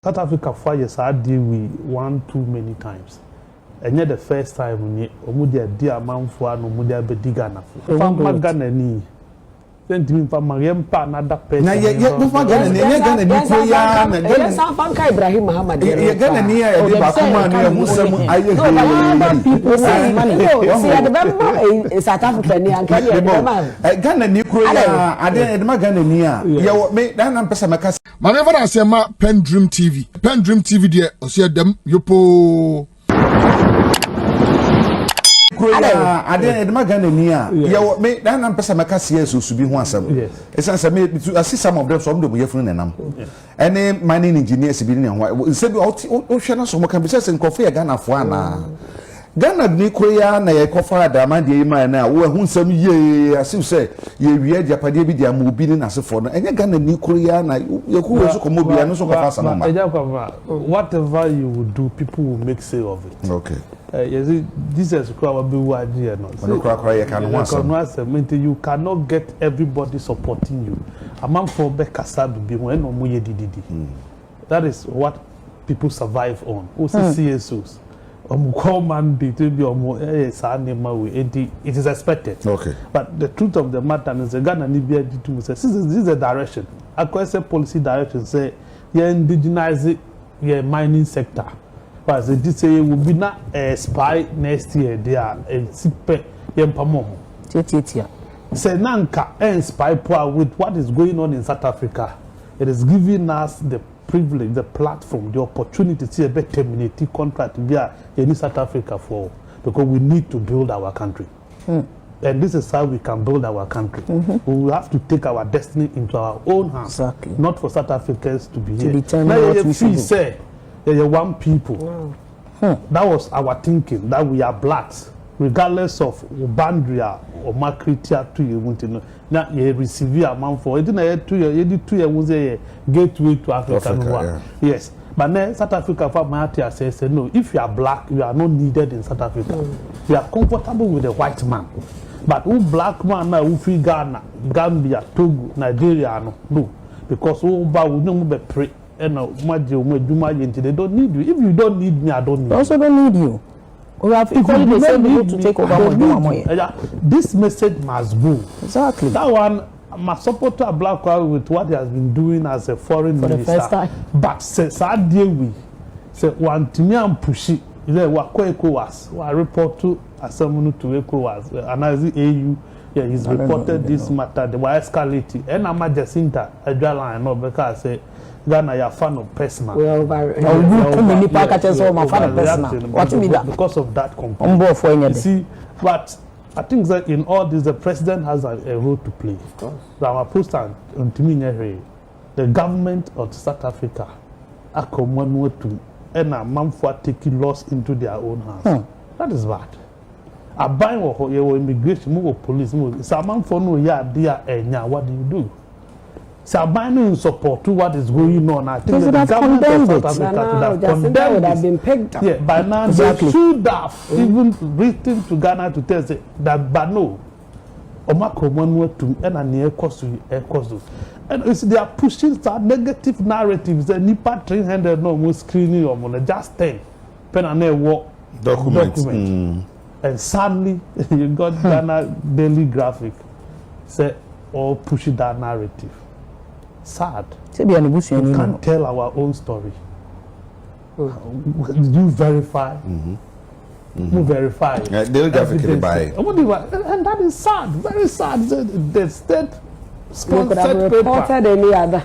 South Africa for years I deal with one too many times. And yet the first time we omudia dear man for no mudia be digana. From Ghana ni. Then to me from Mariam pa another person. Na ye no fa Ghana ni Ghana ni ko ya na Ghana san fanka Ibrahim Mahama ye Ghana ni ya de ba kuma ni ya musam aye people say money. See at the member South Africa ni anka ni Ghana ni ko ya ade de ma Ghana ni ya ye me dan na pesa meka ma never na say ma PENDREAM TV there o say dem yopo ade de ma Ghana ni a ye me dan na pesa meka se so bi ho asem esan say me some of them some dem ye funu nenam any mining engineers bi ni ho say bi o hwe na so mo kan bi say nkofo ye Ghana fo ana Ghana ni koya na ye kofa adama de yima na wo hu nsam ye asim say ye wi diapade bi dia mo bi ni nasefo no enye Ghana ni koya na ye ku so komo bia no so kofa sama whatever you will do, people will make say of it. Okay. You see, this is what we were here. You cannot get everybody supporting you. A man for Bekasabi be when no moye didi. That is what people survive on. Also CSOs. It is expected. Okay. But the truth of the matter is the Ghana Libya this is the direction. Across the policy direction say you indigenize your mining sector. But they say will be not a spy next year. They are a sipe yempamomo. Say nanka and spy power with what is going on in South Africa. It is giving us the privilege, the platform, the opportunity to see a better terminate contract via any South Africa for because we need to build our country. And this is how we can build our country. We will have to take our destiny into our own hands. Exactly. Not for South Africans to be here. Determine what we should do. There are one people. That was our thinking, that we are blacks, regardless of boundary or macritia to you. Now you receive a man for it. You did 2 years was a gateway to Africa. Yes. But then South Africa for my says no, if you are black, you are not needed in South Africa. You are comfortable with a white man. But who black man now who free Ghana, Gambia, Togo, Nigeria no. Because who would not be pray. They don't need you. If you don't need me, I don't need you. I also don't need you. We have equally the same people to take over. This message must go. Exactly. That one must support a black man with what he has been doing as a foreign minister. For the first time. But since I deal with, say one to me and push it. I report to someone to ECOWAS. And as the AU, yeah, he's reported this matter. They were escalating. And I'm a Jacinta, a dry no because I say. Ghana, you are fan of personal. Because of that complaint. You see, but I think that in all this, the president has a role to play. Our poster, the government of South Africa, and a man for taking laws into their own hands. That is bad. A buying or immigration, move police, move. It's a man for no dear, what do you do? So I'm support to what is going on. I think the government of South Africa would have been pegged up. Yeah, by now they should have even written to Ghana to tell them that Bano, Omako Monwe to and near cost to air cost. And they are pushing some negative narratives. The Nipa 300 no more screening or more just 10 pen and air work document. And sadly, you got Ghana Daily Graphic say or pushing that narrative. Sad. We can't tell our own story. You verify. You verify. They'll definitely buy it. And that is sad. Very sad. The state sponsored reported any other.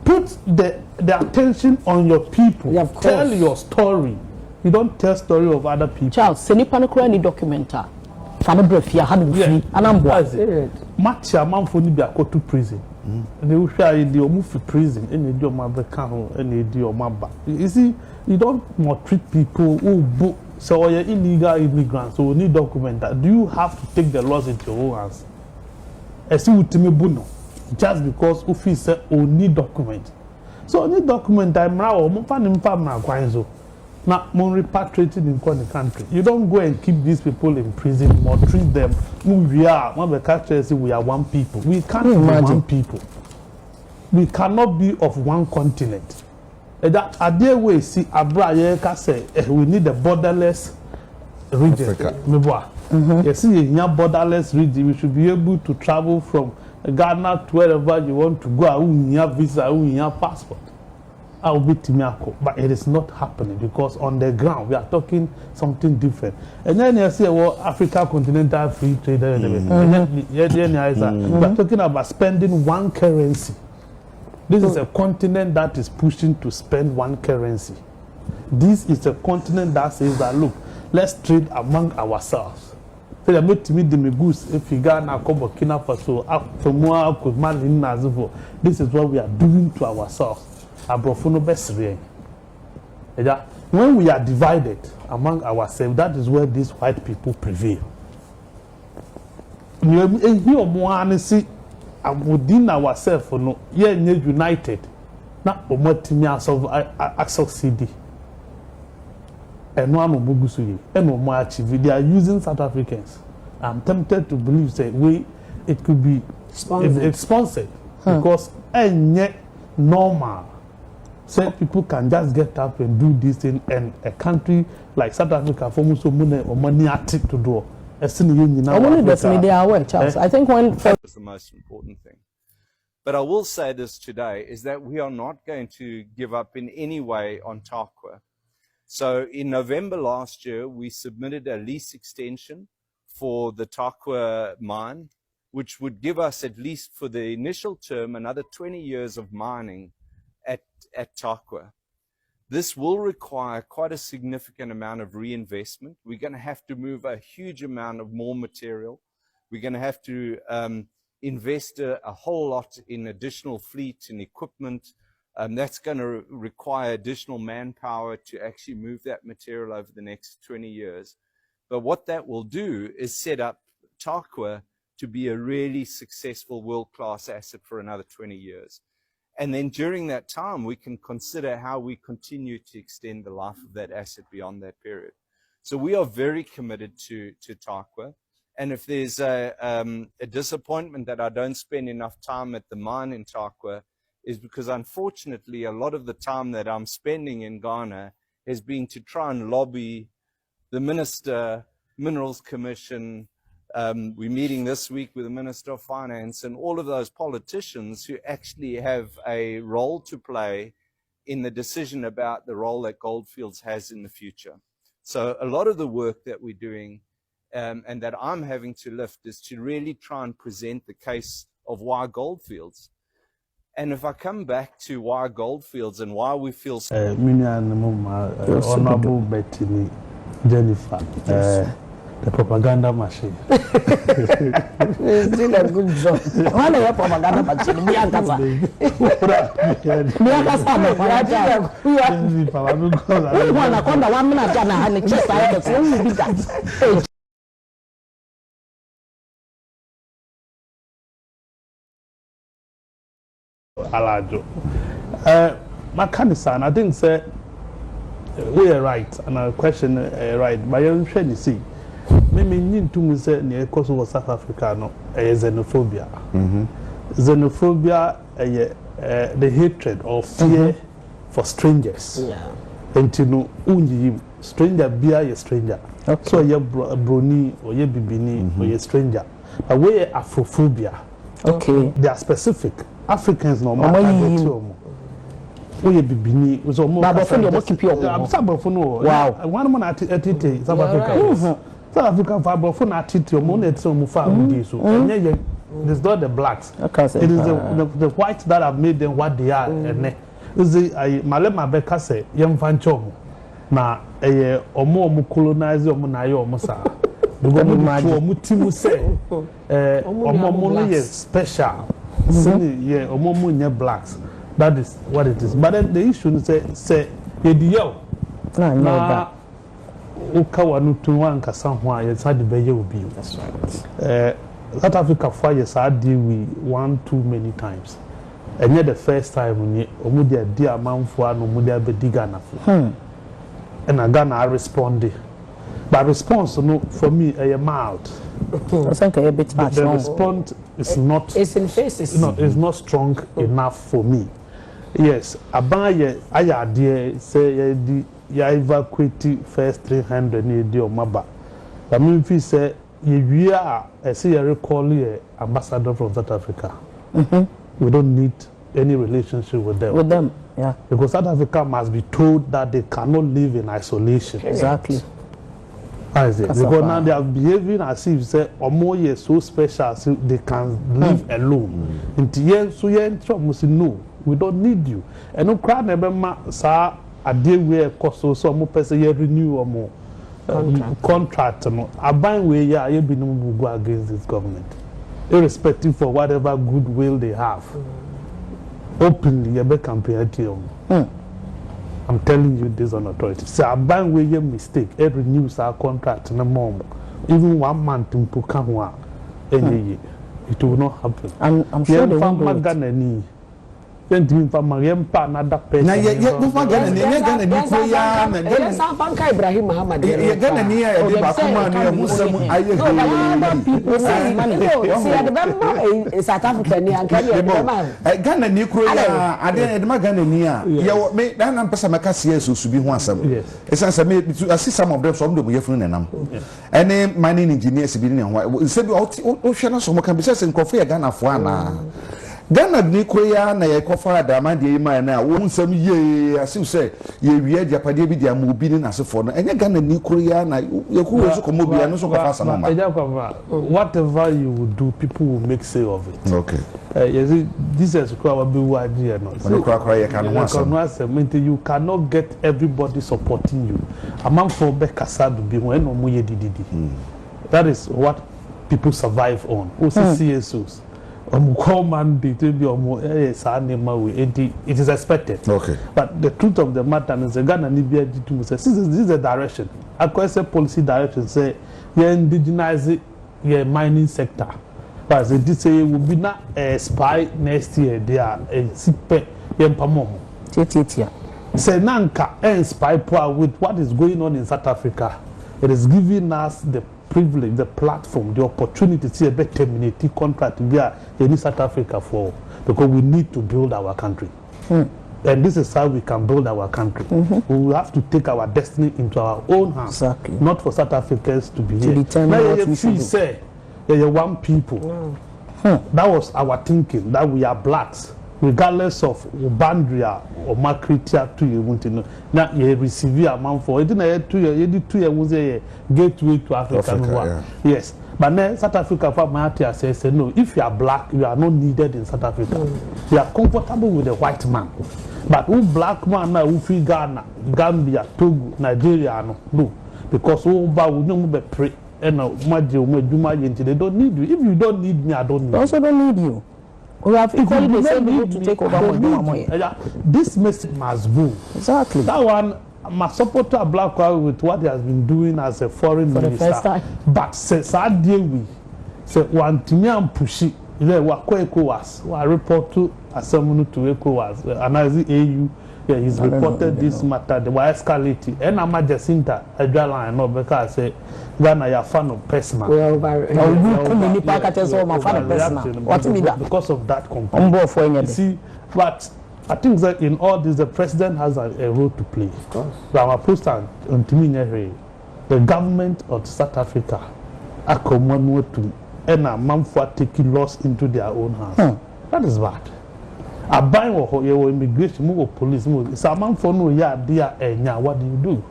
Put the attention on your people. Yeah, tell your story. You don't tell story of other people. Charles, Senipano any documenta. Fanabrefia had free. And I'm much a man for Nibia go to prison. And they will share the move to prison and they do my account and they do my back. You see, you don't maltreat people who book so you're illegal immigrants, so you need document that. Do you have to take the laws into your own hands? I see with me buno just because office say need document. So need document I'm now now repatriated in the country. You don't go and keep these people in prison or treat them. We are one people. We can't be one people. We cannot be of one continent. That idea we see abra ye ka say we need a borderless region. Yes, in a borderless region, we should be able to travel from Ghana to wherever you want to go. You have visa, you have passport. I will be Timiako, but it is not happening because on the ground we are talking something different. And then you say, well, Africa continental free trade. We are talking about spending one currency. This is a continent that is pushing to spend one currency. This is a continent that says that look, let's trade among ourselves. So they make to me the goose if you got now come Burkina Faso, this is what we are doing to ourselves. When we are divided among ourselves, that is where these white people prevail. Within ourselves, we are united. Not succeed. And one of Mugusuyi, and no more achieve. They are using South Africans. I'm tempted to believe that it could be sponsored because normal. So people can just get up and do this thing, and a country like South Africa, for most money or money to do. Only definitely they are aware, Charles. I think when that's the most important thing. But I will say this today is that we are not going to give up in any way on Tarkwa. So in November last year, we submitted a lease extension for the Tarkwa mine, which would give us, at least for the initial term, another 20 years of mining at Tarkwa. This will require quite a significant amount of reinvestment. We're going to have to move a huge amount of more material. We're going to have to invest a whole lot in additional fleet and equipment. That's going to require additional manpower to actually move that material over the next 20 years. But what that will do is set up Tarkwa to be a really successful world-class asset for another 20 years. And then during that time, we can consider how we continue to extend the life of that asset beyond that period. So we are very committed to Tarkwa. And if there's a disappointment that I don't spend enough time at the mine in Tarkwa, is because unfortunately a lot of the time that I'm spending in Ghana has been to try and lobby the Minister, Minerals Commission. We're meeting this week with the Minister of Finance and all of those politicians who actually have a role to play in the decision about the role that Goldfields has in the future. So a lot of the work that we're doing and that I'm having to lift is to really try and present the case of why Goldfields. And if I come back to why Goldfields and why we feel so... Honorable Betty Jennifer, the propaganda machine. It's doing a good job. One of your propaganda machine, me and Kasa. Me and Kasa, one minute, and it's just like that. Alajo. Makanisan, I didn't say we are right, and I question right. But you should see. Maybe need to say near Kosovo, South Africa, no, xenophobia. Xenophobia, the hatred or fear for strangers. Yeah. And to know unji stranger be a stranger. Okay. So you brony or you bibini or you stranger. But we Afrophobia. Okay. They are specific. Africans no matter we bibini was almost wow. One man at South Africa. South African fiber for attitude monet so mufa so it's not the blacks. It is the whites that have made them what they are. And is the Malema Beka say young fanchom na omo colonize omo na yo omo sa the omo timu say omo is special. Yeah, omo blacks. That is what it is. But then the issue is say yo na ukawa nutuwa nkasa ho a yesa de beye obi. That's right. South Africa for years I deal with one too many times. And yet the first time we omo dia dia manfo no omo dia be diga na fo. And I Ghana responded. But response no for me mild. I think a bit the response is not it's in faces. No, it's not strong enough for me. Yes, abaye aya de say ya evacuate first 300 ni di o maba. That means fi say we are say you recall here ambassador from South Africa. We don't need any relationship with them. With them, yeah. Because South Africa must be told that they cannot live in isolation. Exactly. How is it? Because now they are behaving as if say Omo is so special, so they can live alone. Until so no, we don't need you. And no crowd never sa a day where cost so more person renew or more contract. No, a buying way you be no go against this government, irrespective of whatever goodwill they have. Openly, you be campaign to them. I'm telling you this on authority. So a buying way you mistake. Every news our contract no more. Even 1 month in Pukamwa, it will not happen. I'm sure they won't do it. Then from Mariampa another person. Now you forget and you're gonna be Koya and yes, I'm Banka Ibrahim Muhammad. you're gonna near a Bakuma Muslim. I people say money. See, at the member South Africa near Ghana Nicoya, I didn't Magana near. You make that number some Cassius who be one some. Yes, it's as I see some of them from the Yafun and then mining engineers civilian. Said, Ocean, some can be said in Coffee Ghana for Ghana Nicoya na yekofa adama de ma na wonsam ye asim say ye wi ajapade bi dia mo bi ni asefo no enye Ghana Nicoya na yekuwe so komo bia no so kofa sama whatever you will do, people will make say of it. Okay. You see, this is what we were here no. You cannot get everybody supporting you. Among for Bekasadu be when no ye dididi. That is what people survive on. CSOs. It is expected. Okay. But the truth of the matter is the Ghana Libya says this is the direction. Across the policy direction say you indigenize your mining sector. But they did say will be not a spy next year. They are a sipe yempamomo. Say nanka and spy power with what is going on in South Africa. It is giving us the privilege, the platform, the opportunity to see a better terminating contract via any South Africa for, because we need to build our country. And this is how we can build our country. We will have to take our destiny into our own hands, not for South Africans to be here. Now, if we say there are one people, that was our thinking, that we are blacks, regardless of boundary or macritia to you want to know. Now you receive a man for it. You 2 years was a gateway to Africa. Yes, but now South Africa for Mahathir says no. If you are black, you are not needed in South Africa. You are comfortable with a white man, but who black man now who free Ghana, Gambia, Togo, Nigeria no, because who ba we no be pray and they don't need you. If you don't need me, I don't need you. I also don't need you. We have equally the same people to take over. This message must go. Exactly. That one, my supporter Black with what he has been doing as a foreign minister. The first time. But sad day we say one Timian pushy. There were ECOWAS. We report to someone to ECOWAS. And as the AU, yeah, he's reported this matter. They were escalating. And I'm at Jacinta, a dry no because I say Ghana ya fan of personal. Because of that complaint. You see, but I think that in all this, the president has a role to play. Of course. Our president, the government of South Africa, are common to and a man for taking laws into their own hands. That is bad. A buying or immigration, move police, move. Some for no dear, what do you do?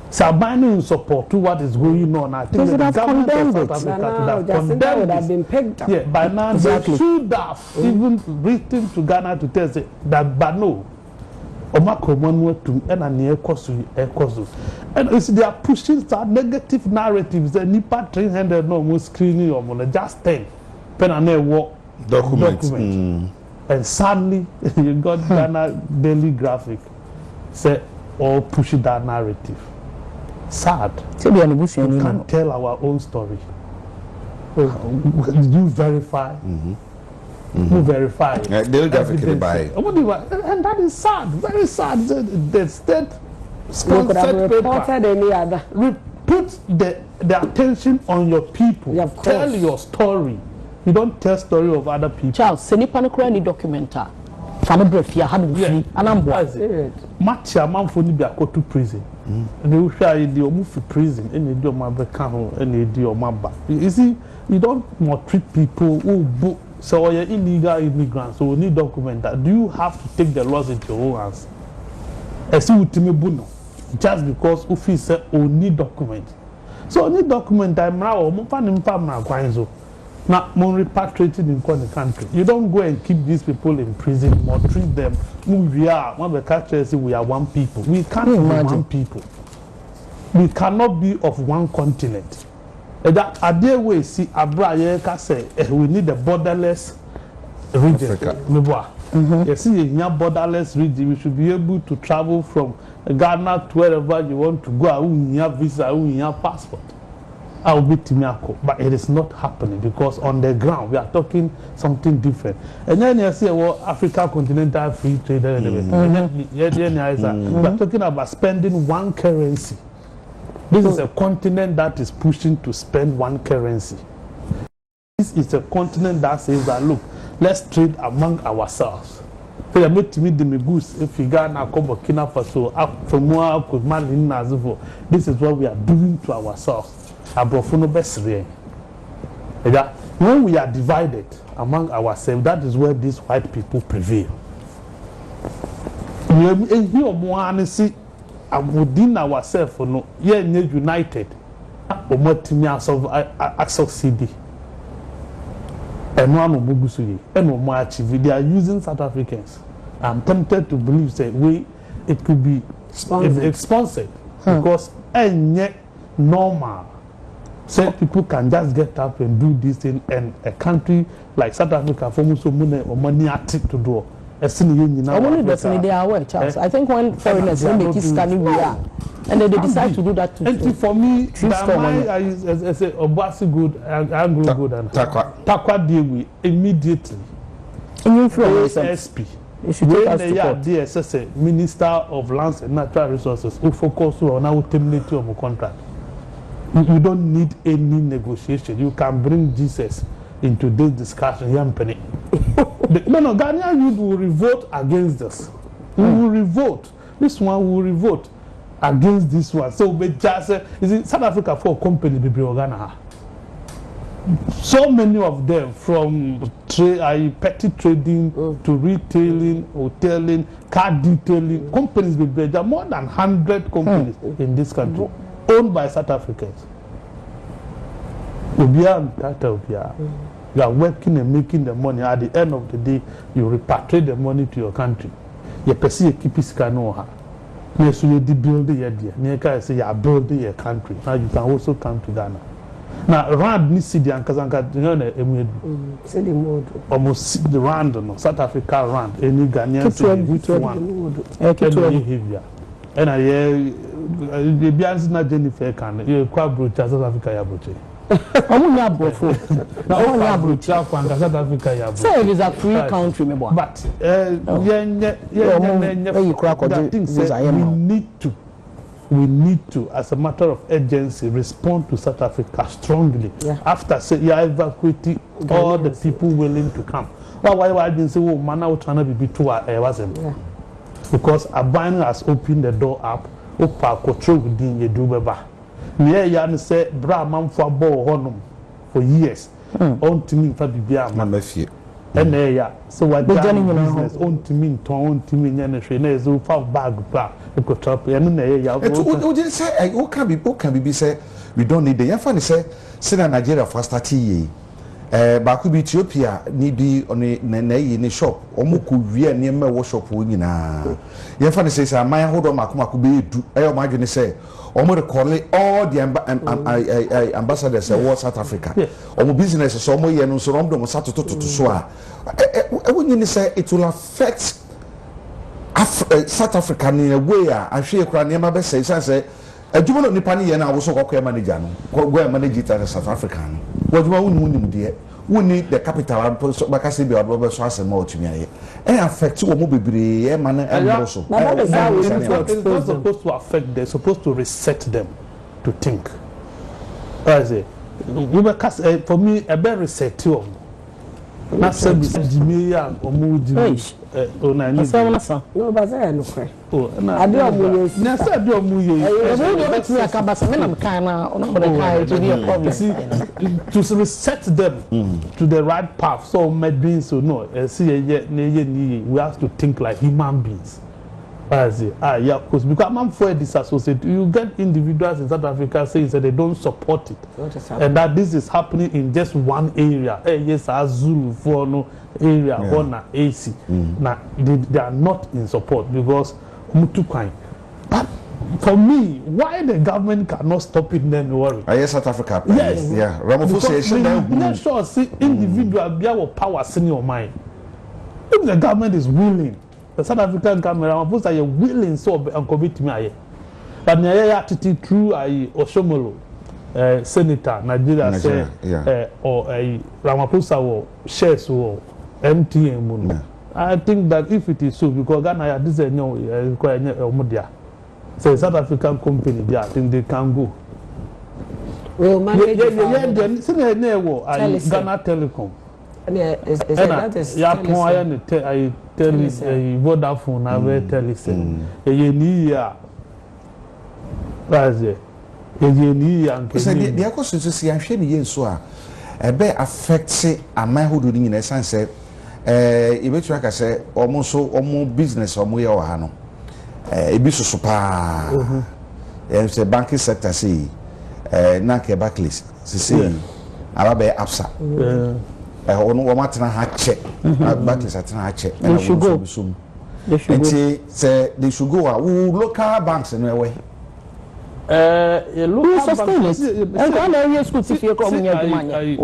Sabani support to what is going on. I think the government of South Africa would have been pegged up. Yeah, by now they should have even written to Ghana to tell them that, but no, Omako to and near Kosu. And you see, they are pushing some negative narratives. The Nipa 300 no more screening or more just 10 pen and work documents. And sadly, you got Ghana Daily Graphic say all pushing that narrative. Sad. We can't tell our own story. You verify. You verify. They'll definitely buy. And that is sad. Very sad. The state sponsored reported any other. Put the attention on your people. Yeah, tell your story. You don't tell story of other people. Charles, Senipano Krani documenta. Family breath here, having free, and I'm much a man for be a go to prison. And they will share the move to prison, and they do my back and they do my back. You see, you don't treat people who book. So you're illegal immigrants, so we need document that. Do you have to take the laws into your own hands? Just because we say we need document. So we need document. I'm now repatriated in the country. You don't go and keep these people in prison or treat them. We are one people. We can't be one people. We cannot be of one continent. That a day we see Abraham say we need a borderless region. You see, in your borderless region, we should be able to travel from Ghana to wherever you want to go. In your visa, in your passport. I will be Timiako, but it is not happening because on the ground we are talking something different. And then you say, well, Africa continental free trade. We are talking about spending one currency. This is a continent that is pushing to spend one currency. This is a continent that says that, look, let's trade among ourselves. This is what we are doing to ourselves. When we are divided among ourselves, that is where these white people prevail. Within ourselves, no, yeah, united. Succeed. And one more achieve. They are using South Africans. I'm tempted to believe that it could be sponsored because any normal. So people can just get up and do this thing, and a country like South Africa for most money to do. Only they are well, Charles. I think when foreigners make it scanning, we are, and then they decide to do that too. And for me, I say Obasi good, Anglo good, and Takwa deal with immediately. ASP. When they are DSS, Minister of Lands and Natural Resources, who focus on our termination of a contract. You don't need any negotiation. You can bring Jesus into this discussion. No, Ghanaian youth will revolt against this. We will revolt. This one will revolt against this one. So we just is it South Africa for a company Ghana. So many of them, from petty trading to retailing, hoteling, car detailing, companies there are more than 100 companies in this country owned by South Africans. You are working and making the money. At the end of the day, you repatriate the money to your country. You pursue keep it canoa. Yes, you build the idea. You say you are building your country. Now you can also come to Ghana. Now, Rand ni Sidi and Kazanka, almost the Rand, South Africa Rand, any Ghanaian city, which one? Behavior. And I the Bianzina Jennifer can, you quite brutal South Africa Yabuche. South Africa. So it is a free country, but we need to, as a matter of urgency, respond to South Africa strongly. After say you evacuating all the people willing to come. Why I didn't say, oh, man, I was trying to be too because Abani has opened the door up. Opa control within your dubeba. Me say bra man for ball honum for years. On to me for bibia man. And so what business on to me to me and so far bag back. Didn't say what can be say we don't need the Yafani say send Nigeria for starting Baku Ethiopia need on a shop Omuku via near my workshop winina. Yafani says I might hold on Makumaku be I imagine say Omo call all the ambassadors of South Africa. Omo business so more yen so rom sato to soa. When you say it will affect South Africa in a way I share Kranema best say a Juman Nipani and I was so okay manager go manage it as a South African. What do I want dear? We need the capital and Bakasi or Robert Swass and more to me. And affect you mobile man and also. It's not supposed to affect, they're supposed to reset them to think. I say, for me, a better reset you. Not say Jimmy or Moody. ona ni no baza no kre na ade omuye na say ade omuye let me akabasa me na mkan na ona ko dey to be a problem to reset them to the right path so medin so no see we have to think like human beings. Yeah, because I'm for disassociate. You get individuals in South Africa saying that they don't support it, and that this is happening in just one area. Yes, Zulu for no area on AC. Now they are not in support because mutukai. But for me, why the government cannot stop it? Then worry. Yes, South Africa. Yes, yeah. Ramaphosa. Make sure see individual be our power in your mind. If the government is willing. The South African government, I'm supposed to be willing so and commit me. But now I attitude through Oshomolo, Senator, Nigeria, say, or Ramaphosa or shares or MTN. Yeah. I think that if it is so, because Ghana this is no media. So South African company, I think they can go. Well, Ghana Telecom. That is Vodafone ave Telecom. Ni ya. Baze. Ni ya nke. So the akoso to see ahwe ni yenso a ebe affect amanhood ni nyina san say ebetu aka say omo business omo ye o ha no ebi soso pa say banking sector say na ke Barclays say ababe absa ono wo matena ha che Barclays atena ha che they should go say they should go local banks no way local banks and one area school if you come near the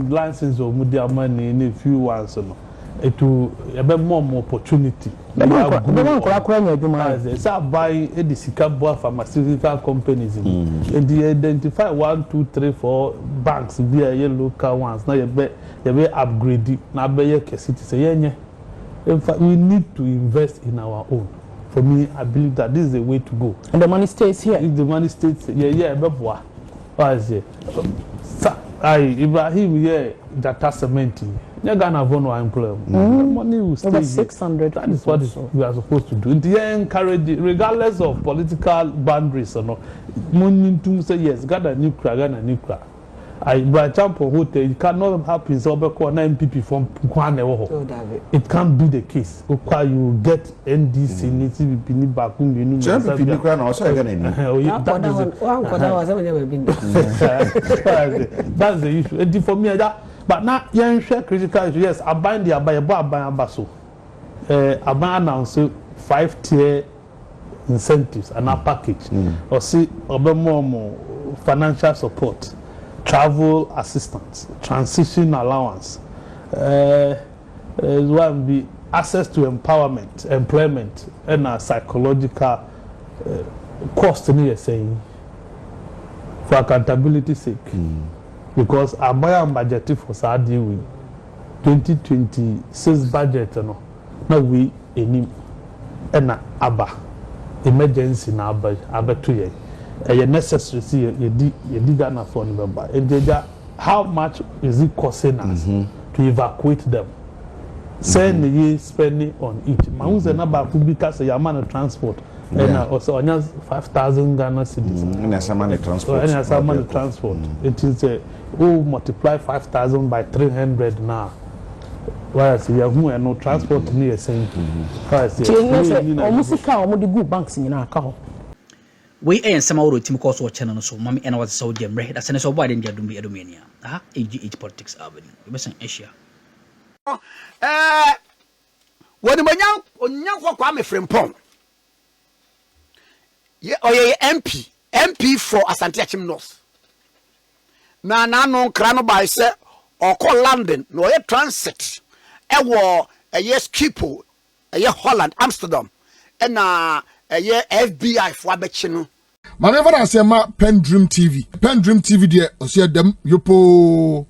license or media money in a few ones no it will be more opportunity the buy the Sikabwa pharmaceutical companies and they identify 1, 2, 3, 4 banks via local ones now you be upgrade now be city say in fact we need to invest in our own. For me, I believe that this is the way to go. And the money stays here. If the money stays, Beboa. What is it? Ibrahim, data cementing. You're gonna have no employment. Money will stay. Over 600. That is what we are supposed to do. And they encourage, regardless of political boundaries or not, money to say yes, got a nuclear. By example, hotel, you cannot have his MPP from Kwane. It can't be the case. You get NDC, NCP, Bakum, you that's the issue. And for me, but now, you share critical issues. Yes, I bind the Abayabaso. I announce 5-tier incentives and a package. Or see, more financial support. Travel assistance, transition allowance, one be access to empowerment, employment, and a psychological cost in here saying for accountability sake. Because our budget for Saudi with 2026 budget, no we any and aba emergency na aba 2 years. Necessary see you dig Ghana for November. And how much is it costing us to evacuate them? Send the spending on each. Maunze number could be because your man of transport and also on 5,000 Ghana cedis. And as a man of transport. And as a man of transport, it is multiply 5,000 by 300 now. Whereas you have no transport near saying. Almost almost the good banks in our car. We ain't some other team course or channel so mommy and I was so jammed that's an so why didn't you do me Adomania? AGH Politics Avenue. You must Asia. When the man on young Kwame Frimpong. Yeah, or MP for Asante Achim North. Na no crano by say or call London, no a transit. A war a yes Kipo, a year Holland, Amsterdam, and a year FBI for Abechino. Whenever I say my PENDREAM TV there, I see them yopo.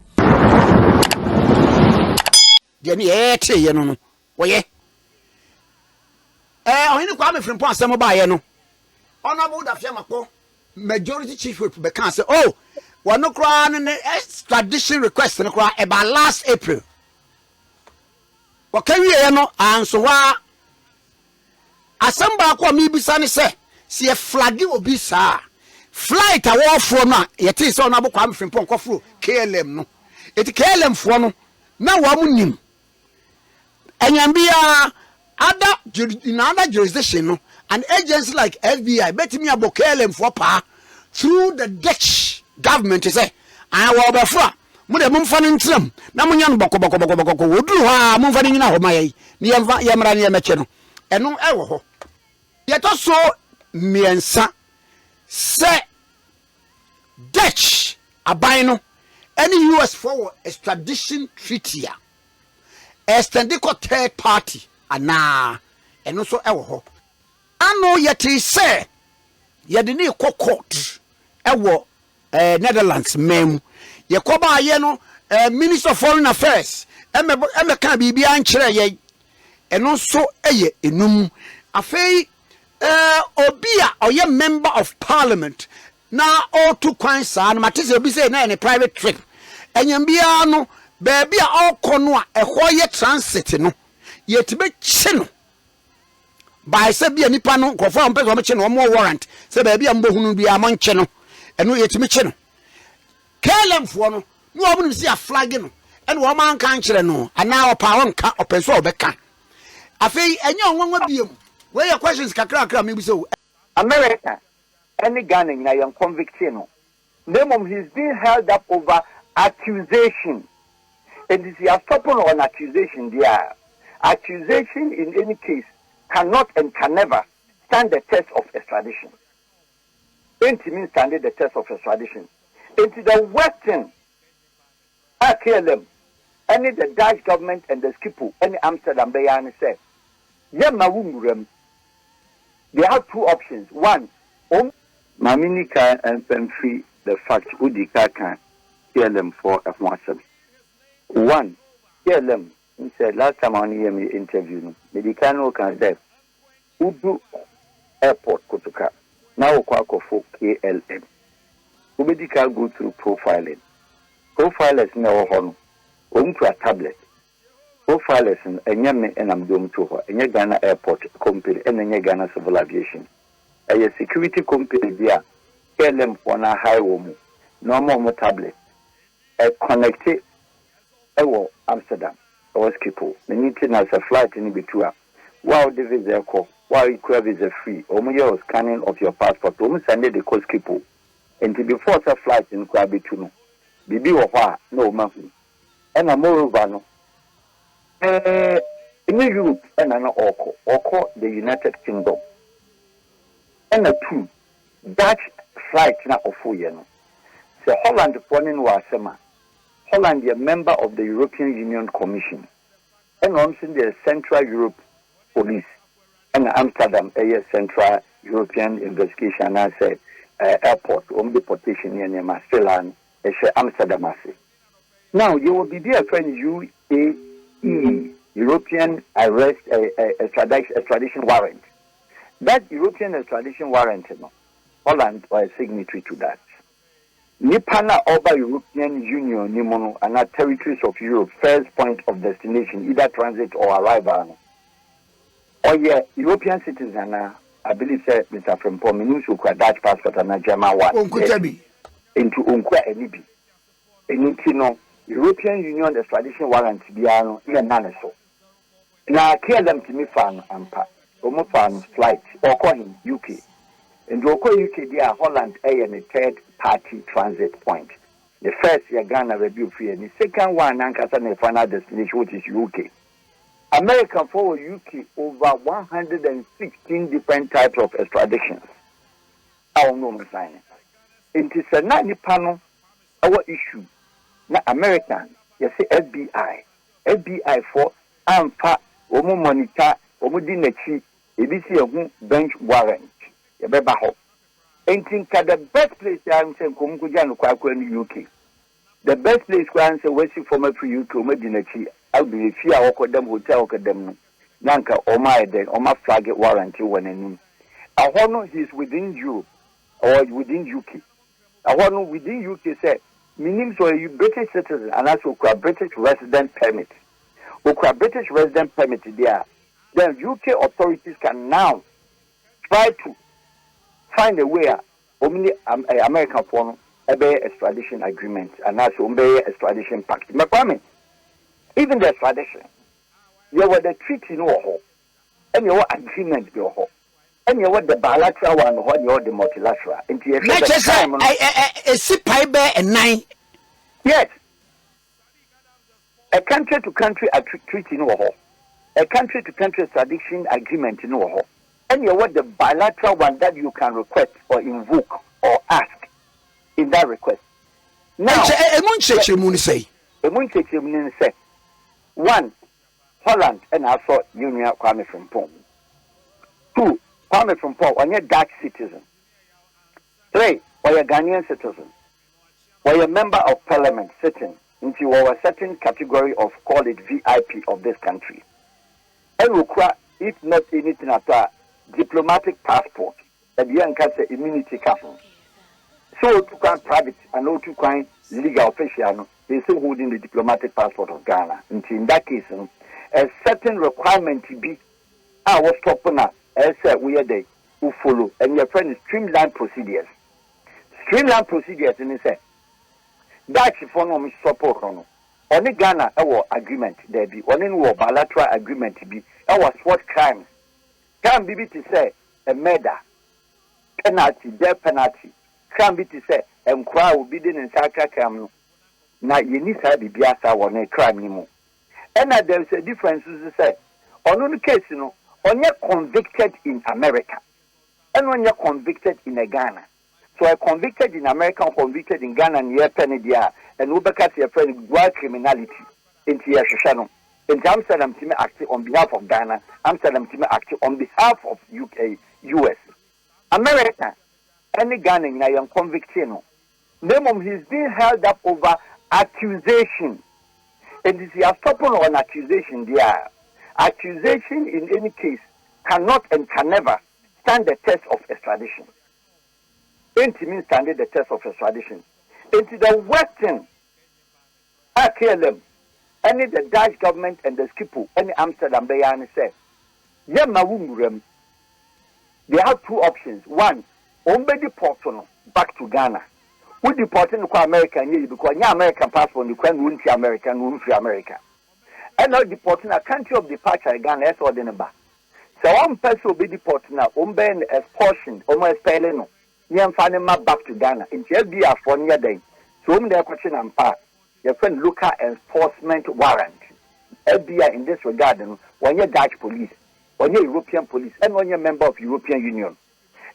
Jenny, you know, oh yeah. I only come from Point Samaba, no. Honorable da Fiamako, majority chief whip the council. Oh, we're no crying in the extradition request and cry about last April. wakawie no ansowa asamba akwa mi bisa ne se se flag obi saa flight a wofo no a yete se ona bokwa mfimpo nkofro KLM no eti KLM fo no na wa munim enyambia in other jurisdiction no an agency like FBI betimi abo KLM fo pa through the Dutch government say I will be fra mo de momfa no ntram na mo nya no boko oduru ha momfa no nyina ho mayai ni yemra ne yemeche no eno ewo ho yeto so miensa se Dutch aban no any US for extradition treaty extended ko third party ana eno so ewo ho ano yete se yede ne court ewo Netherlands mem yekoba ye no Minister of Foreign Affairs eme kan bibia nkyere ye eno so eye enum afei obia oye member of parliament na all two kwan saa na matese obi say na any private trip enyambia no baby a okono a ehọ ye transit no yetibe chi no by say bia nipa no nkofo am pese o chi no mo warrant say baby a mbohunu bia mo nche no eno yetime chi no KLM fo no no obu ni see a flag no eno o man kan kire no ana opa won ka opeso obeka afei enye onwanwa biem we your questions kakra me bi so America any Ghana na young conviction no name he's being held up over accusation and this is stopping on accusation there accusation in any case cannot and can never stand the test of extradition. It means standing the test of extradition. It is the Western KLM, any the Dutch government and the Schiphol, any Amsterdam Bayern said, they have two options. One, Maminika and Pemfree the fact Udika can KLM for F1. One, KLM. He said last time on me interview, Medicano can say, Udu Airport Kotuka, now Kwako for KLM. Ubedika go through profiling. Profilers now on to a tablet. Profilers and Yame and I'm doing to her, and Ghana Airport Company and Ghana Civil Aviation. A security company there, KLM for a high woman, no more tablet. A connected Amsterdam. Or Schiphol. The meeting as a flight in between. While the visa call, while you could visa free, or scanning of your passport, almost Sunday the call Schiphol. And to be forced a flight in Kwabituno. Bibi or no monthly. And a moreover, no. In Europe, and an Oko, the United Kingdom. And a two Dutch flight now of 4 years. So Holland Ponin was Holland, a member of the European Union Commission, and also the Central Europe Police, and Amsterdam, a Central European Investigation, I said, airport, deportation in Marseille, Amsterdam. Now, you will be there for UAE, European Arrest Extradition Warrant. That European Extradition Warrant, Holland was a signatory to that. Nipana over European Union, Nimono, and our territories of Europe, first point of destination, either transit or arrival. Or European citizen, I believe, said Mr. Frempom, Minusu, Dutch passport, and a German one. Into Unkwa Enibi. Enitino, European Union extradition warrant, Biano, Ianaso. Now, kill them to me, fan, and pat, Omo fan flight, or call him UK. And Roko UK, they are Holland, and a third party transit point. The first, Ghana review free, and the second one, Nankasa, final destination, which is UK. America for UK over 116 different types of extraditions. Our normal sign. It is a 90 panel, our issue. Now, American, you say FBI for AMPA, Omo Monitor, Omo Dinechi, ABC bench warrant. And think the best place I'm saying, Kumkujan in the UK. The best place where I'm saying, West from UK, Medinachi, I'll be a few them hotel, them, Nanka, or my then, or my flag warranty when I knew. I want he's within Europe or within UK. I want within UK, say, meaning so you British citizen and also a British resident permit. okra British resident permit there, then UK authorities can now try to find a way only American for a extradition agreement and also extradition pact. Even the extradition, you were the treaty no ho, and your agreement no ho, and you were the bilateral one or you the multilateral. And you yes, a country to country treaty no ho, a country to country extradition agreement no ho, and you were the bilateral one that you can request or invoke or ask in that request. Now, one, Holland and also Union Kwame Frimpong. 2, Kwame Frimpong, on your Dutch citizen. 3, or your Ghanaian citizen. Or your member of parliament sitting into a certain category of, call it VIP of this country. And require, if not anything at all, diplomatic passport, and the young cancer immunity couple. So to kind private and no to kind legal official, they still holding the diplomatic passport of Ghana. And in that case, a certain requirement to be our stopping up, as we are they who follow, and your friend is streamlined procedures. Streamlined procedures, and he said, that's for no support on only Ghana, our agreement, there be only bilateral agreement to be our sport crimes. Can be to say a murder, penalty, death penalty. Can be to say, and crowd will be in Saka Cam. Now, you need to be biasa on a crime anymore. And there's a difference, as I said, on one case, when you're convicted in America, and when you're convicted in Ghana. So I convicted in America, convicted in Ghana, and you're penny there, and Ubercat, your friend, wild criminality into your channel. In Amsterdam, team acting on behalf of Ghana, Amsterdam team acting on behalf of UK, US. America, any Ghanaian, I am convicted. He's being held up over accusation. And if you are stopping on accusation, there, accusation in any case cannot and can never stand the test of extradition. It means standing the test of extradition. Into the Western, KLM, any the Dutch government and the Skipo, any Amsterdam, they say, they have 2 options. 1, deport back to Ghana. We deporting to America because your American passport you can win to America. And now deporting a country of departure Ghana as or the back. So one person will be deported now, expulsion, expelling, back to Ghana. In JBA for near day. So their question and part, your friend local enforcement warrant. FBI in this regard, when you're Dutch police, when you're European police, and when you're a member of European Union.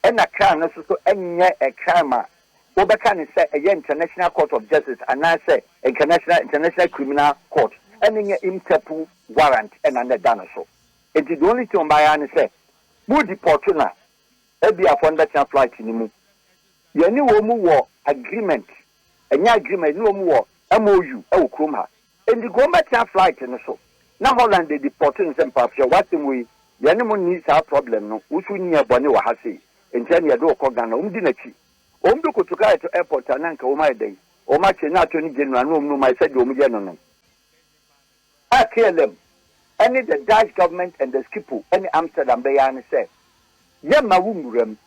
And a crime also a crime. Obekan is a International Court of Justice, and I say International Criminal Court, and in Interpol warrant and under dinosaur. It is the only thing by and say, who deportuna, every affondation flight in the moon. You new war agreement, and your agreement, no more MOU, Kruma, and the government flight in the so. Now, Holland, they deporting them, perhaps, what the way, the animal needs our problem, no, which we near Bonnie or Hassi, and then you do Kogana, Umdinachi. Omduko to go to airport and anchor my day. O match and not any general room, I said, Omigano. I kill them. Any the Dutch government and the Skipo, any Amsterdam Bayani said, Yamawum,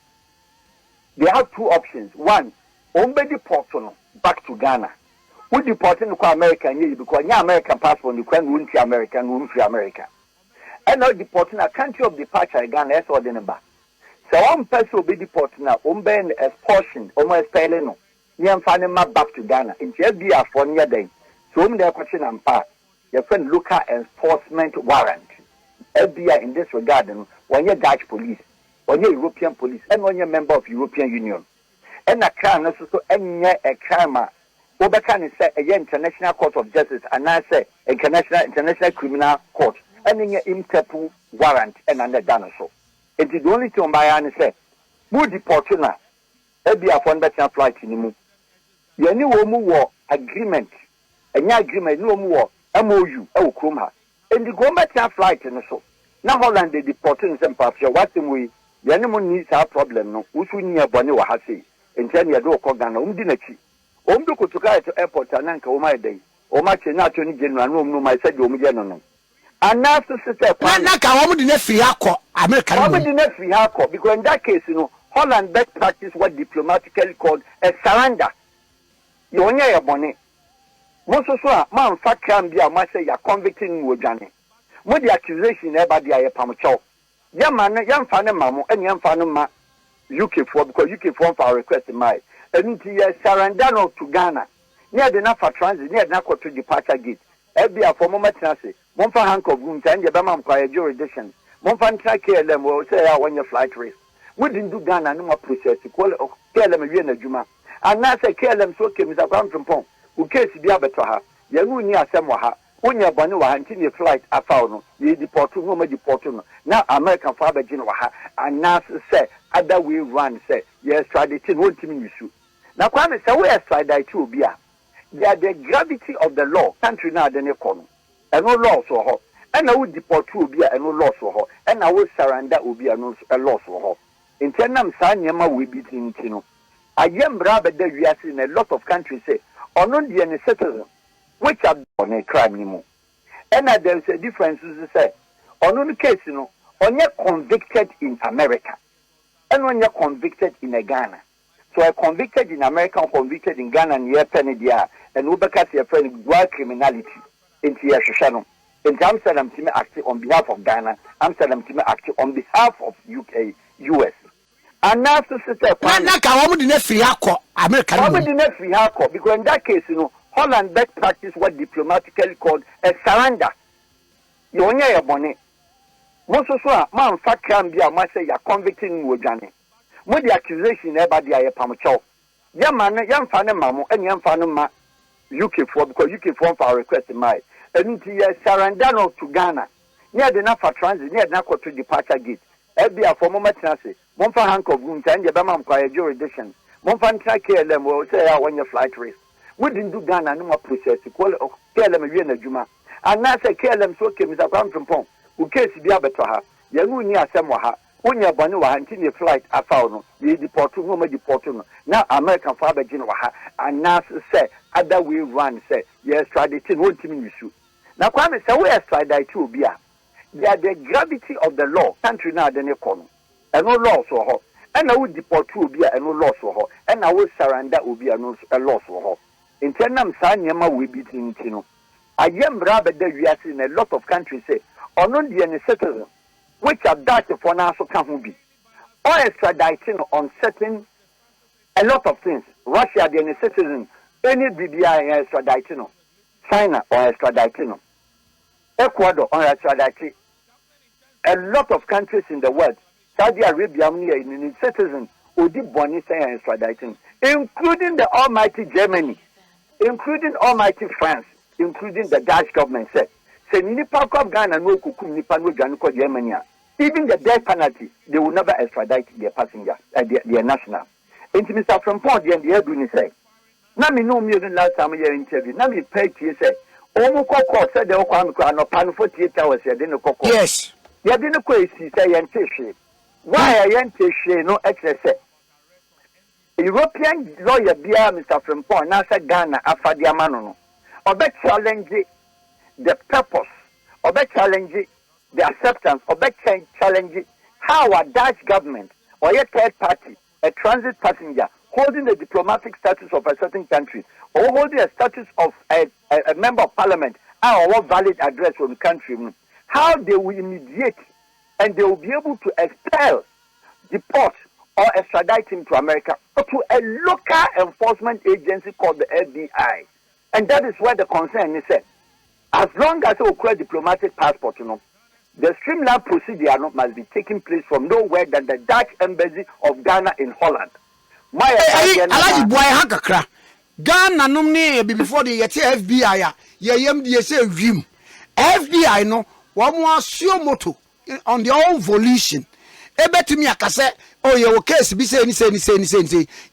they have 2 options. 1, deport back to Ghana. We deporting to America because your American passport you can win to America and win to America. And now deporting a country of departure Ghana as or the back. So one person will be deported now, expulsion, expelling, back to Ghana. In JBA for near day. So their question and part, your friend local enforcement warrant. FBI in this regard, when you're Dutch police, when you're European police, and when you're a member of European Union. And a crime also a crime. Obekan is a International Court of Justice, and I say International Criminal Court, and in your Interpol warrant and under dinosaur. It is the only thing by and say, who deportuna, every affondation flight in the moon. You new war agreement, and your agreement, no more MOU, Kruma, and the government flight in the so. Now, Holland, they deporting them, perhaps, what the way, the animal needs our problem, no, which we near Bonnie or Hassi, and then you do Kogana, Umdinachi. Omduko to go to airport and anchor my day, or match and not any general room, no, I said, Omigano. And now to say, American. Because in that case, Holland best practice what diplomatically called a surrender. You only a bonnet. Most of man fact can be a say you're convicting Wojani. What the accusation about the Ayapamacho. Young man, young fan mamu, and young fan ma UK for because UK form for request in my and surrender to Ghana. Near the Nafa transit, near Nako to departure gate. Every for moment transit. One for hank of room, and your Bama choir jurisdiction. One for KLM will say I want your flight race. We didn't do Ghana no more process to call KLM a Juma. And now say KLM so came Mr. Pom, who case be able to her. You near Samoa, when your Banua until your flight are found, you deport to no deport. Now American father Genoa, and now say, other way run, say, yes, Extradition won't mean you shoot. Now, Kwame, so we extradite to be the gravity of the law, country now than a corner. And no law so hot. And I would deport to be and no loss for her. And I will surrender will be a loss for her. In Tennam Sanyama will be in Tino. I am rather that we are seeing a lot of countries say, or not the any citizen, which are on a crime anymore. And there is a difference to say, on one case, on you're convicted in America, and when you're convicted in Ghana. So I convicted in America, convicted in Ghana, and you're penny there, and Ubaka, your friend, wild criminality into your Shoshano. In Amsterdam, team acting on behalf of Ghana, Amsterdam team acting on behalf of UK, US. And now to say, American, because in that case, Holland best practice what diplomatically called a surrender. You only a bonnet. Most of man fact can be a must say you're convicting Wojani. What the accusation about the Ayapamacho. Young man, young fan mamu, and young fan ma UK for because UK form for request in my. And surrender to Ghana. Near the Nafa transit, near Nako to departure gate. Every for moment transit. One for hank of room, and your Bama choir jurisdiction. One for KLM will say I want your flight race. We didn't do Ghana no more process to call KLM a Juma. And now say KLM so came Mr. Pom, who case be able to her. You near Samoa, when your Banua until your flight are found, you deport to no deport. Now American father Genoa, and now say, other way run, say, yes, Extradition won't mean you shoot. Now, Kwame, so we extradite to be the gravity of the law, country now than a corner. And no law so hot. And I would deport to be and no loss for her. And I will surrender will be a loss for her. In Tennam Sanyama will be in Tino. I am rather that we are seeing a lot of countries say, or not the any citizen, which are that for now so can be. Or extraditing on certain a lot of things. Russia, the any citizen, any BBI extraditing. China or extraditing. Ecuador or extraditing. A lot of countries in the world, Saudi Arabia, in citizens, who did Bonnie say extraditing, including the almighty Germany, including almighty France, including the Dutch government said, say Nipa of Ghana no kukum Nipa no Januko Germany. Even the death penalty, they will never extradite their passenger, their national. Into Mr. Frampont, the Hebrew say, Nami no me last time you interview, Nami paid you say, Omo court said the Okwam no pan 48 hours, you didn't cook. Yes. You didn't quite see say Yantishi. Why Yantishi no excess? European lawyer Bia Mr. Frampont, Nasa Ghana, Afadia Manono. Or bet challenge the purpose, or bet challenge the acceptance, or bet challenge how a Dutch government or a third party, a transit passenger, holding the diplomatic status of a certain country, or holding a status of a member of parliament, or what valid address from the country, how they will mediate and they will be able to expel, deport, or extradite him to America, or to a local enforcement agency called the FBI. And that is where the concern is said. As long as they create diplomatic passport, the streamlined procedure must be taking place from nowhere than the Dutch embassy of Ghana in Holland. Ghana nominee before the FBI say FBI no one more sure motto on their own volition. Ebetumi akase oh your case be say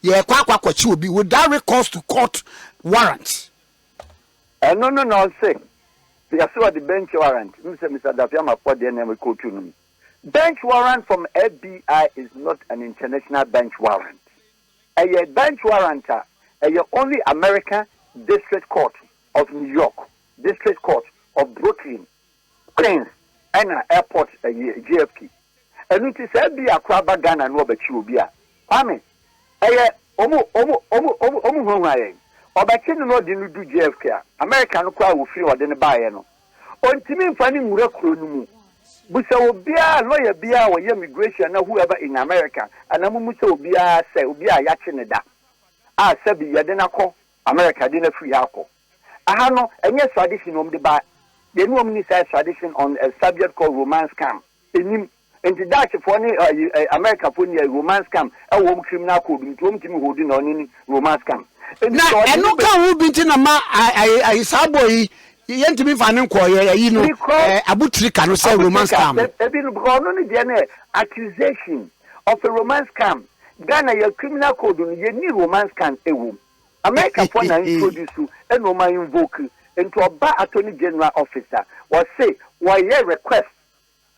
ye kwa be without recourse to court warrant. No say. They saw the bench warrant. Mr. Dafiama put the name code to me. Bench warrant from FBI is not an international bench warrant. A bench warrant a only American District Court of New York, District Court of Brooklyn, Queens and airport JFK. And it is a be a crab gun and Robert Chubia. I mean, omu Obakin no didn't do JFK. American crowd will feel than a buyer. On Timmy finding Murakunu. Busa will be a lawyer, be our immigration, or whoever in America, and Amusa will be a say, will be a yachinada. Ah, Sabi Yadenako, America didn't free alcohol. I have no, and yes, tradition on the bar. The woman says tradition on a subject called romance scam. In the Dutch for America for a romance scam, a woman criminal code, and 20 holding on any romance scam. Now, and no can who been in a ma, I saw yent me fanin ko you know abutri can say romance scam accusation of a romance scam. Ghana your criminal code on ye ni romance scam ewu America for na introduce and no man invoke into a bar attorney general officer or say why ye request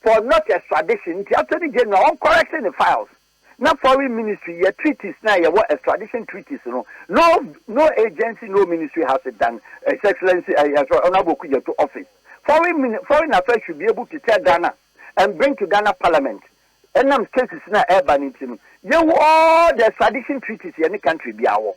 for not extradition the attorney general on correcting the files. Not foreign ministry, your treaties now, your extradition treaties, no agency, no ministry has it done. His Excellency, Honorable Kuya to office. Foreign affairs should be able to tell Ghana and bring to Ghana Parliament. And I'm cases now urban into you all the extradition treaties in any country be our.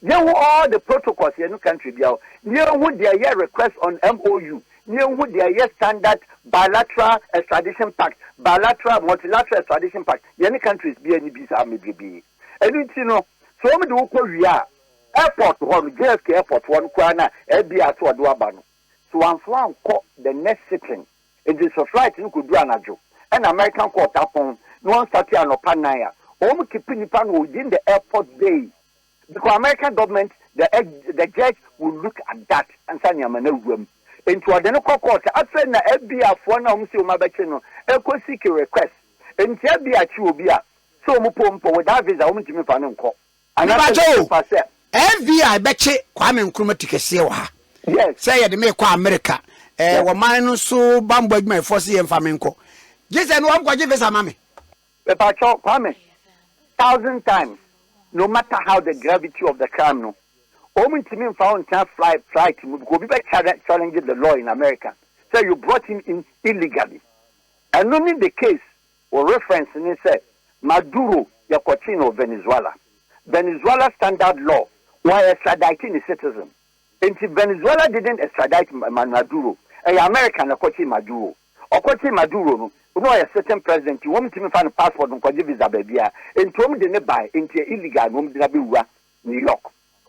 You all the protocols in any country be our. You would their request on MOU. You would their standard bilateral extradition pact. Bilateral, multilateral extradition pact. Any countries be any visa maybe. And you know, so many we are airport one, JFK airport one, Kwana, LBR to Aduabano. So I'm flying the next sitting. It is a flight you could do an adjo. An American court upon no one started an opanaya. Only keeping Nipan within the airport day. Because American government, the judge will look at that and say, I'm a room. Into a denoco court, I said, FBI for now, Monsieur Mabachino, a seek a request. And FBI Chubia, so Mupompo without visa, only to me for an uncle. And I said, FBI betche Kwame Nkrumah Sewa. Yes, say the make America. Wamano so bamboo my fossy and flamenco. Just and one give us a mammy. But Kwame, 1,000 times, no matter how the gravity of the crime, no. Only to me found time flight go be challenging the law in America. So you brought him in illegally. And only the case or reference and it said Maduro Yacochino Venezuela. Venezuela standard law why extraditing a citizen. And if Venezuela didn't extradite Maduro, a American Yacochi Maduro. Or Cochi Maduro no a certain president, you want me to find a passport and visa baby and told me the buy into illegal New York.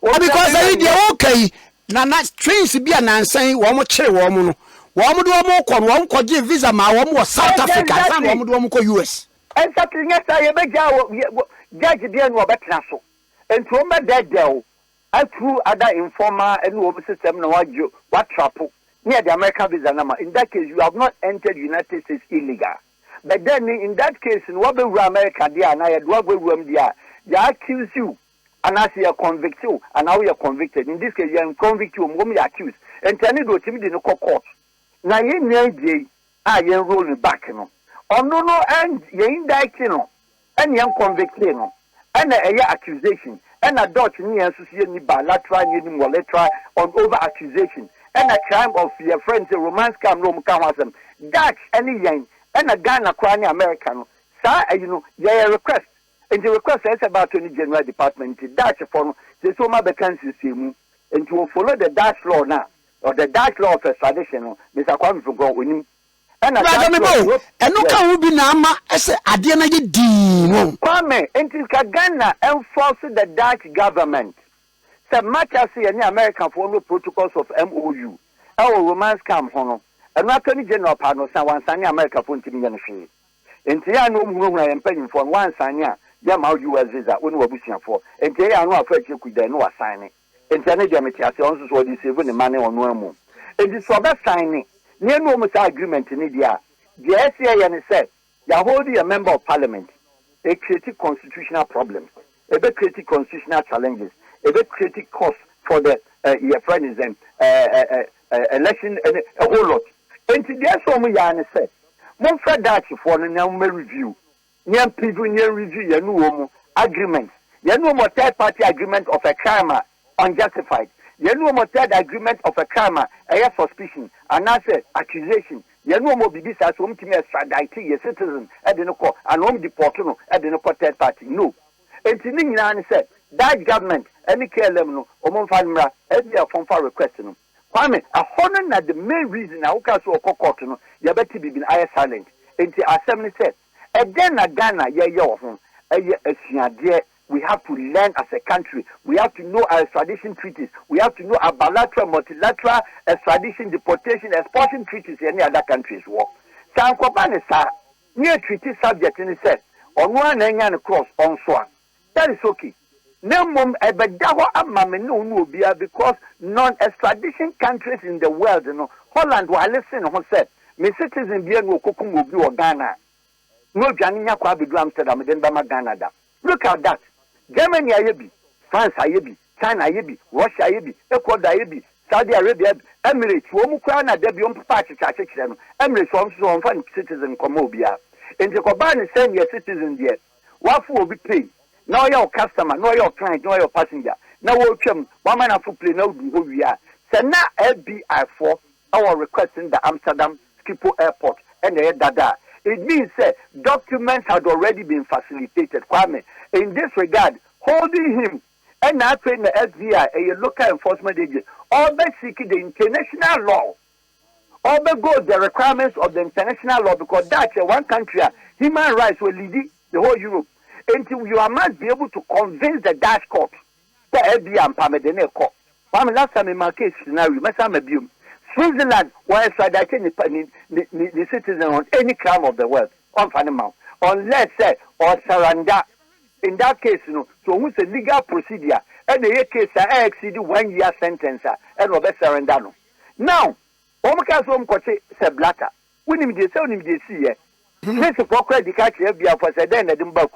Because I okay. Nana trains be an answer, one chair, woman. One would one give visa, my one was South Africa, and one would go US. And something else I beg Judge Dian Robert Nassau. And to remember that deal, I threw other informer and over system what trouble near the American visa number. In that case, you have not entered the United States illegal. But then in that case, in what we were America, there, and I had what we were there, they accuse you. And as you are convicted, and now you are convicted. In this case, you are convicted, you are accused. And tell me, do you court? Now you need you rolling back, you know. Or no, and you indict, you know, and you convicted, you know, and a accusation, and a dot in the association bilateral, multilateral on over accusation, and a crime of your friends, a romance scam, no mechanism. That's any young, and a Ghana crying American. Sir, you know, your request. And the request is about Attorney General Department to Dutch for the Soma vacancies and to follow the Dutch law now, or the Dutch law of extradition, Mr. Kwame from going. And no can be Nama as a Diana Dean. Kwame, and Ghana enforces the Dutch government. So much as any American follow protocols of MOU, our romance scam, Hono, and Attorney General Pano, someone signing America for Timmy. And here I know who I am paying for one sign. Yama US visa when we are for, and they are not afraid you could then no assigning. And Canada Metias also saw this even the money on one moon. And this for that signing, near no agreement in India. The SCA said, you are holding a member of parliament, a creative constitutional problems, a bit creative constitutional challenges, a bit creative cost for the your friend is election and a whole lot. And today, so many said, Monfred Dutch for the now review. Near people near review your new agreement. You know more third party agreement of a crime unjustified. You know more third agreement of a crime a suspicion, and I said accusation, ye no mo bibi sa so mtimi extradite ye citizen e de no ko anom deport no e de no ko third party no enti ni nyina ne say that government any KLM no omo fa nmra e be a form for request no kwame ahono na the main reason na uka so court no ye beti bibi na silent enti asem ne say e den na Ghana ye wo ho e asuade. We have to learn as a country. We have to know our extradition treaties. We have to know our bilateral, multilateral extradition, deportation, expulsion treaties in any other countries. Sankopane sa near treaty subject in the set on one and cross on swan. That is okay. No mum ebedaho amame no bia because non-extradition countries in the world, Holland will listen who said, me citizen bien wo kokum obi or Ghana. No Janinya kwa bidu Amsterdam then Bama Ghana da. Look at that. Germany ayebi, France ayebi, China ayebi, Russia ayebi, Ecuador ayebi, Saudi Arabia, Emirates, wo kwa na da bi on papa chicha no. Emirates wo so on fan citizen komo bia. Enti ko ba ni send your citizen there. Wafu obi pay. Now your customer, now your client, now your passenger. Now wo twem, one man afu play now du ho wia. Say na FBI for our requesting the Amsterdam Schiphol Airport and the dada. It means that documents had already been facilitated. Kwame, in this regard, holding him and now train the FBI, a local enforcement agent, all by seeking the international law, all by go the requirements of the international law, because that's one country, human rights will lead the whole Europe. Until you must be able to convince the Dutch court, the FBI and Pamedene court. Last time in my case scenario, Switzerland was extraditing the citizen on any crime of the world, unless or surrender. In that case, so who's a legal procedure, and the case exceed 1 year sentence, and Robert surrender. Now, Omakasom Koche Seblata, when him they sell him they see, this is for credit catch FBI for the den at Dimba.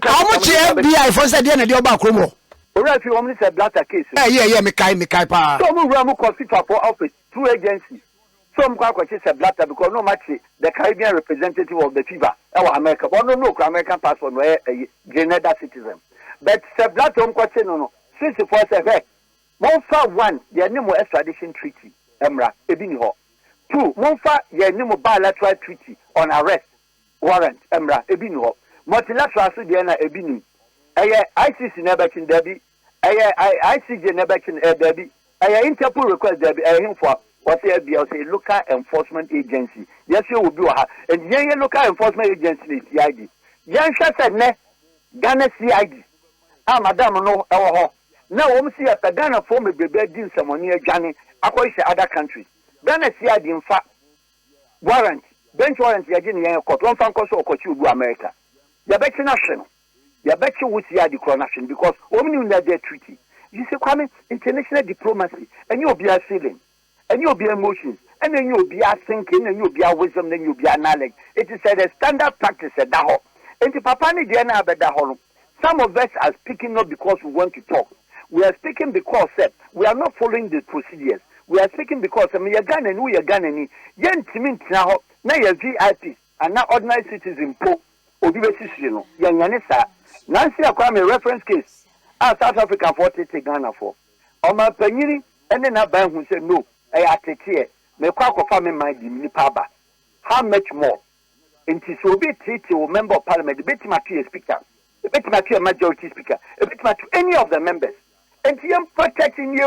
How much FBI for the den at Dimba? If you only said blatter case. Yeah, me kai pa. Some will consider for office through agency. Some question said blatter because no match the Caribbean representative of the FIBA, our America. But no American passport where a Canada citizen. But said blatter question no. 64 say Monfa 1, the name extradition treaty, Emra, Ebiniho. 2, Monfa the name bilateral treaty on arrest warrant, Emra, Ebiniho. Multilateral so the Ebini. ICC never can Debbie. ICJ never can Debbie. Interpol request Debbie. Him for what say local enforcement agency. Yes, you will do her. And the local enforcement agency is CID. Yansha said, ne, Ghana CID. Madam, no, our now, we see at the Ghana form a baby doing someone near Johnny, across other countries. Ghana CID, in fact, warrant, bench warrant, Virginia court, one fan cost or court you America. The better national. You bet you will see the coronation because only in that treaty. You see, Kwame, international diplomacy, and you'll be a feeling, and you'll be emotions, and then you'll be a thinking, and you'll be a wisdom, then you'll be a knowledge. It is a standard practice at that hole. And the Papani Diana at that hole. Some of us are speaking not because we want to talk. We are speaking because we are not following the procedures. We are speaking because we are Ghana and we are Ghana. Yen Timin now, now you're VIP, and now ordinary citizens, Obibesisino, Yanyanisa. Nancy Akwame reference case. South Africa for take Ghana for. Oma Penini, and then a bank who said no, I at here. Me kwako family mind in Nipaba. How much more? And it will be treaty or member of parliament, the bit my speaker, the bit my majority speaker, a bit my any of the members. And I am protecting you.